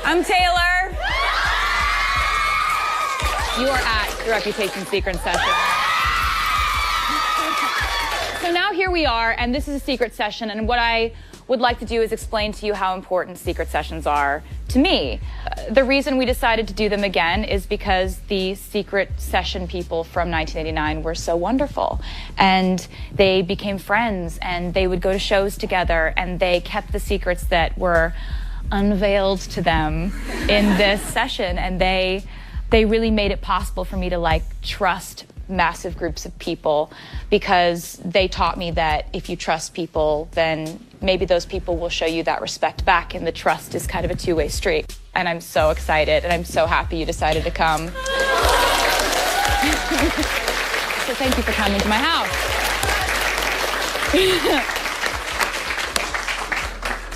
I'm Taylor. You are at the Reputation Secret Session. So now here we are, and this is a secret session, and what I would like to do is explain to you how important secret sessions are to me. The reason we decided to do them again is because the secret session people from 1989 were so wonderful, and they became friends, and they would go to shows together, and they kept the secrets that were unveiled to them in this session, and they really made it possible for me to like trust massive groups of people, because they taught me that if you trust people, then maybe those people will show you that respect back, and the trust is kind of a two-way street. And I'm so excited, and I'm so happy you decided to come. So thank you for coming to my house.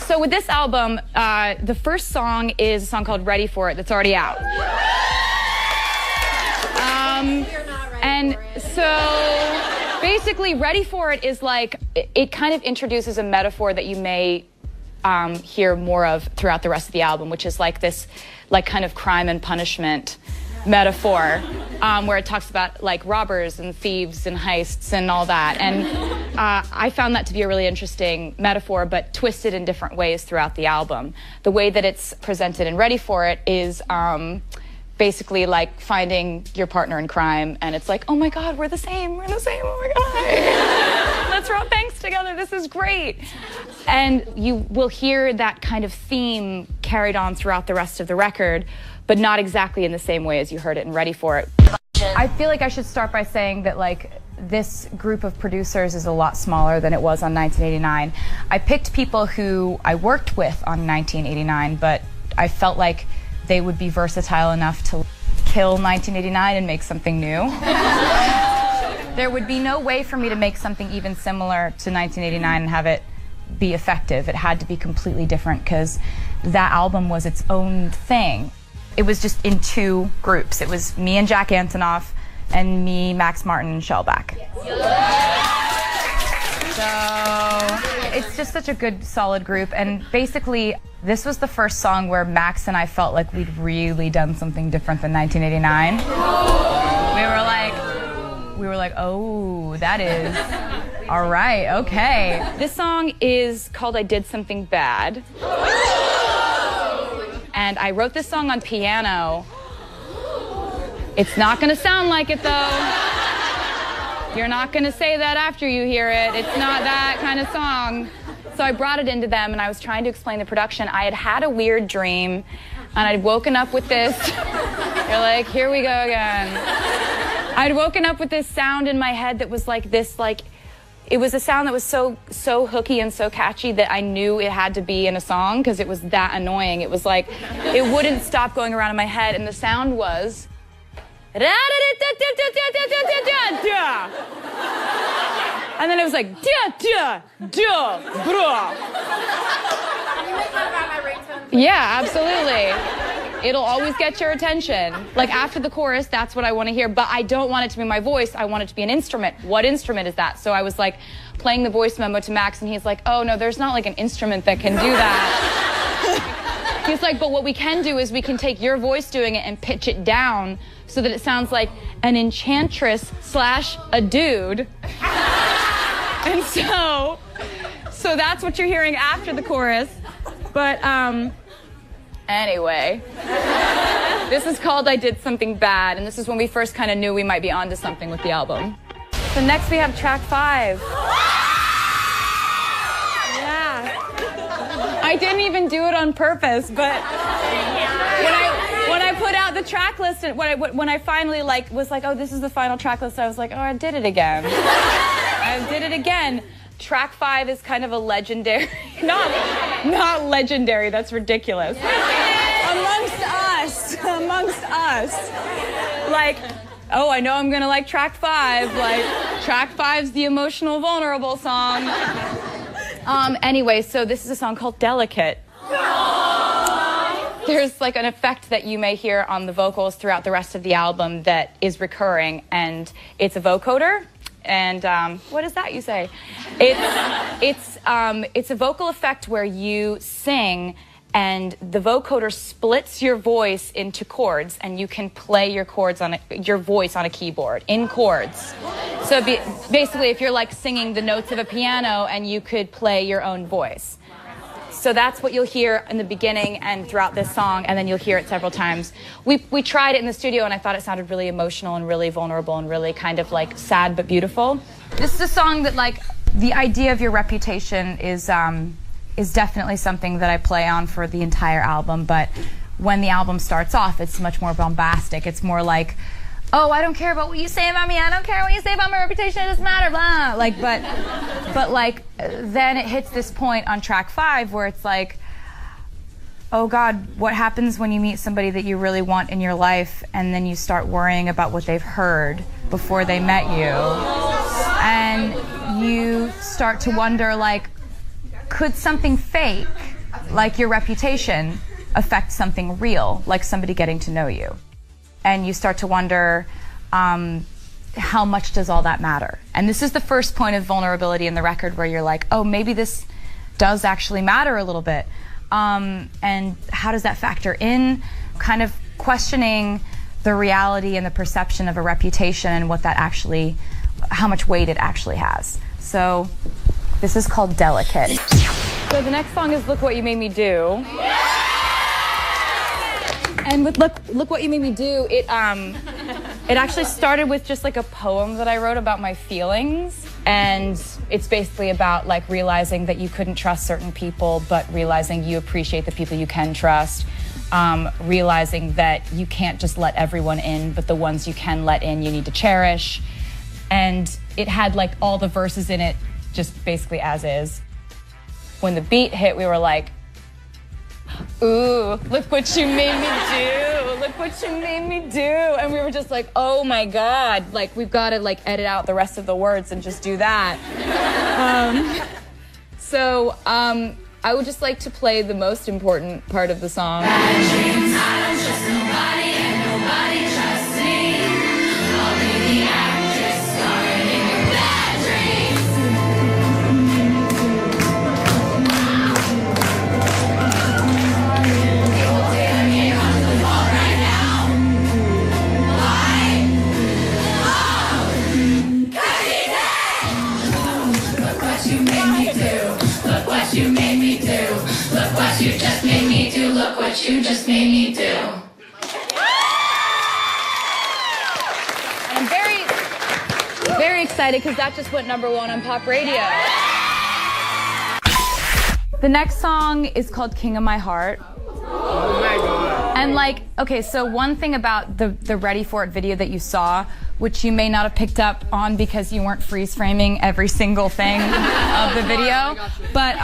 So with this album, the first song is a song called Ready For It that's already out. And so basically Ready For It is like, it kind of introduces a metaphor that you may hear more of throughout the rest of the album, which is like this like kind of crime and punishment metaphor, where it talks about like robbers and thieves and heists and all that. And I found that to be a really interesting metaphor, but twisted in different ways throughout the album. The way that it's presented in Ready For It is basically like finding your partner in crime, and it's like, oh my God, we're the same, oh my God. Let's rob banks together, this is great. And you will hear that kind of theme carried on throughout the rest of the record, but not exactly in the same way as you heard it in Ready For It. I feel like I should start by saying that like this group of producers is a lot smaller than it was on 1989. I picked people who I worked with on 1989, but I felt like they would be versatile enough to kill 1989 and make something new. There would be no way for me to make something even similar to 1989 and have it be effective. It had to be completely different, because that album was its own thing. It was just in two groups. It was me and Jack Antonoff, and me, Max Martin, and Shellback. So it's just such a good, solid group. And basically, this was the first song where Max and I felt like we'd really done something different than 1989. We were like, oh, that is, all right, okay. This song is called I Did Something Bad. And I wrote this song on piano. It's not gonna sound like it though. You're not gonna say that after you hear it. It's not that kind of song. So I brought it into them, and I was trying to explain the production. I had had a weird dream, and I'd woken up with this. You're like, here we go again. I'd woken up with this sound in my head that was like this, like, it was a sound that was so hooky and so catchy that I knew it had to be in a song, because it was that annoying. It was like, it wouldn't stop going around in my head, and the sound was... And then it was like, yeah, absolutely. It'll always get your attention. Like after the chorus, that's what I want to hear, but I don't want it to be my voice. I want it to be an instrument. What instrument is that? So I was like playing the voice memo to Max, and he's like, oh no, there's not like an instrument that can do that. He's like, but what we can do is we can take your voice doing it and pitch it down so that it sounds like an enchantress / a dude. And so that's what you're hearing after the chorus. But anyway, this is called I Did Something Bad, and this is when we first kind of knew we might be onto something with the album. So next we have track 5. Yeah. I didn't even do it on purpose, but when I put out the track list, and when I finally was like, oh, this is the final track list, I was like, oh, I did it again. I did it again. Track 5 is kind of a legendary, not legendary, that's ridiculous. Amongst us. Like, oh, I know I'm gonna like track 5. Like, track 5's the emotional, vulnerable song. Anyway, so this is a song called Delicate. There's like an effect that you may hear on the vocals throughout the rest of the album that is recurring, and it's a vocoder. And what is that you say? It's a vocal effect where you sing and the vocoder splits your voice into chords, and you can play your chords on your voice on a keyboard in chords. So basically, if you're like singing the notes of a piano, and you could play your own voice. So that's what you'll hear in the beginning and throughout this song, and then you'll hear it several times. We tried it in the studio, and I thought it sounded really emotional and really vulnerable and really kind of like sad but beautiful. This is a song that, like, the idea of your reputation is definitely something that I play on for the entire album, but when the album starts off, it's much more bombastic. It's more like, oh, I don't care about what you say about me. I don't care what you say about my reputation. It doesn't matter. Blah. Like, but like, then it hits this point on track 5 where it's like, oh God, what happens when you meet somebody that you really want in your life, and then you start worrying about what they've heard before they met you, and you start to wonder, like, could something fake, like your reputation, affect something real, like somebody getting to know you? And you start to wonder, how much does all that matter? And this is the first point of vulnerability in the record where you're like, oh, maybe this does actually matter a little bit. And how does that factor in? Kind of questioning the reality and the perception of a reputation and what that actually, how much weight it actually has. So this is called Delicate. So the next song is Look What You Made Me Do. And with Look What You Made Me Do, it actually started with just like a poem that I wrote about my feelings. And it's basically about like realizing that you couldn't trust certain people, but realizing you appreciate the people you can trust. Realizing that you can't just let everyone in, but the ones you can let in, you need to cherish. And it had like all the verses in it just basically as is. When the beat hit, we were like, ooh, look what you made me do. Look what you made me do. And we were just like, oh my God, like we've got to like edit out the rest of the words and just do that. So I would just like to play the most important part of the song. Bad dreams, I don't trust nobody and nobody trusts me. I'll be the actress starring in your bad dreams. You will tear me on the wall right now. Why? Oh, 'cause he said, look what you made me do. Look what you made me do. Look what you just made me do. Look what you just made me do. And I'm very excited because that just went #1 on pop radio. The next song is called King of My Heart. Oh my God. And like, okay, so one thing about the Ready For It video that you saw, which you may not have picked up on because you weren't freeze framing every single thing of the video, but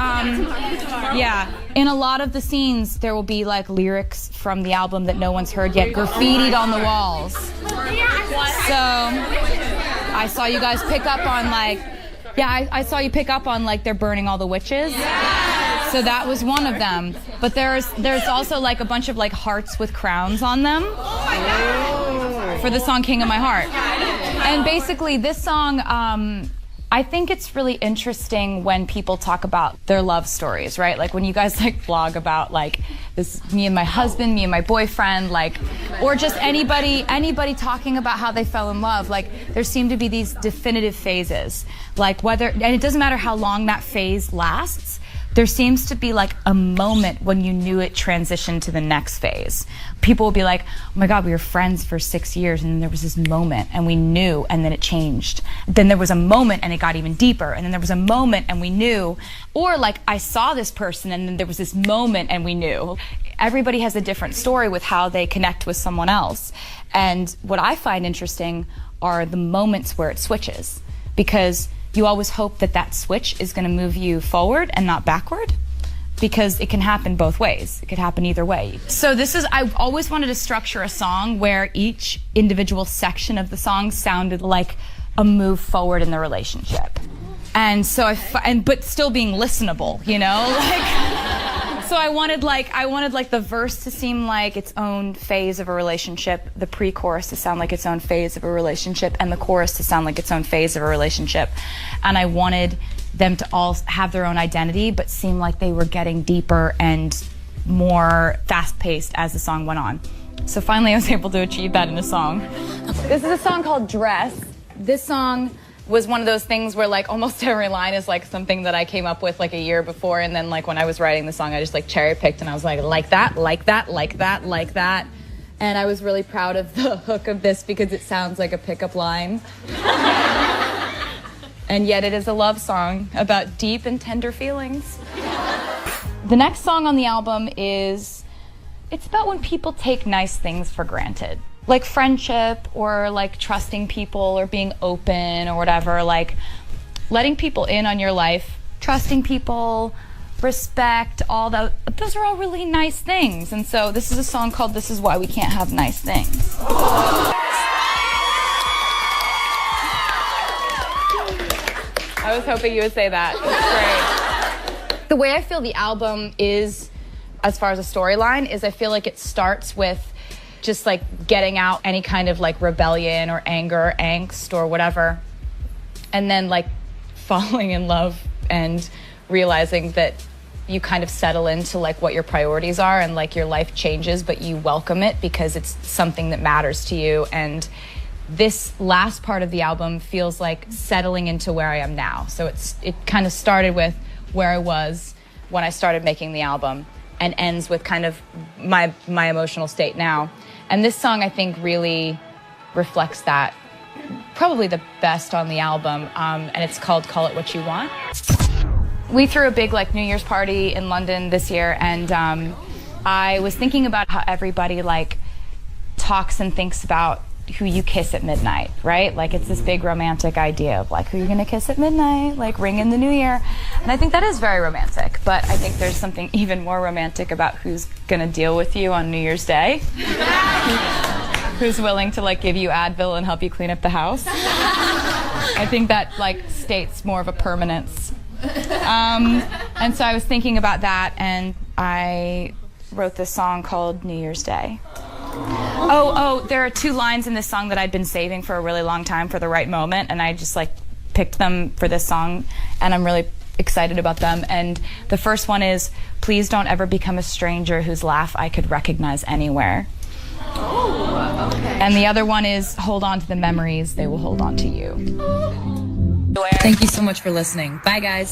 yeah, in a lot of the scenes there will be like lyrics from the album that no one's heard yet graffitied on the walls. So I saw you guys pick up on like, yeah, I saw you pick up on like they're burning all the witches. So that was one of them. But there's also like a bunch of like hearts with crowns on them for the song King of My Heart. And basically this song, I think it's really interesting when people talk about their love stories, right? Like when you guys like blog about like this, me and my husband, me and my boyfriend, like, or just anybody talking about how they fell in love. Like there seem to be these definitive phases, like whether, and it doesn't matter how long that phase lasts, there seems to be like a moment when you knew it transitioned to the next phase. People will be like, oh my God, we were friends for 6 years and then there was this moment and we knew and then it changed. Then there was a moment and it got even deeper and then there was a moment and we knew. Or like I saw this person and then there was this moment and we knew. Everybody has a different story with how they connect with someone else. And what I find interesting are the moments where it switches, because you always hope that that switch is going to move you forward and not backward, because it can happen both ways. It could happen either way. So I always wanted to structure a song where each individual section of the song sounded like a move forward in the relationship. And so but still being listenable, you know? So I wanted the verse to seem like its own phase of a relationship, the pre-chorus to sound like its own phase of a relationship, and the chorus to sound like its own phase of a relationship. And I wanted them to all have their own identity, but seem like they were getting deeper and more fast-paced as the song went on. So finally I was able to achieve that in a song. This is a song called Dress. This song was one of those things where like almost every line is like something that I came up with like a year before, and then like when I was writing the song I just like cherry picked and I was like that, like that, like that, like that. And I was really proud of the hook of this because it sounds like a pickup line. And yet it is a love song about deep and tender feelings. The next song on the album it's about when people take nice things for granted. Like friendship or like trusting people or being open or whatever, like letting people in on your life, trusting people, respect, all that. Those are all really nice things. And so this is a song called This Is Why We Can't Have Nice Things. I was hoping you would say that. It's great. The way I feel the album is, as far as a storyline, is I feel like it starts with just like getting out any kind of like rebellion or anger or angst or whatever, and then like falling in love and realizing that you kind of settle into like what your priorities are, and like your life changes but you welcome it because it's something that matters to you. And this last part of the album feels like settling into where I am now. So it kind of started with where I was when I started making the album and ends with kind of my emotional state now. And this song, I think, really reflects that probably the best on the album, and it's called Call It What You Want. We threw a big like New Year's party in London this year, and I was thinking about how everybody like talks and thinks about who you kiss at midnight, right? Like it's this big romantic idea of like who you're gonna kiss at midnight, like ring in the new year. And I think that is very romantic, but I think there's something even more romantic about who's gonna deal with you on New Year's Day. Who's willing to like give you Advil and help you clean up the house. I think that like states more of a permanence. And so I was thinking about that, and I wrote this song called New Year's Day. Oh, there are two lines in this song that I'd been saving for a really long time for the right moment, and I just like picked them for this song, and I'm really excited about them. And the first one is, please don't ever become a stranger whose laugh I could recognize anywhere. Oh, okay. And the other one is, hold on to the memories, they will hold on to you. Thank you so much for listening. Bye, guys.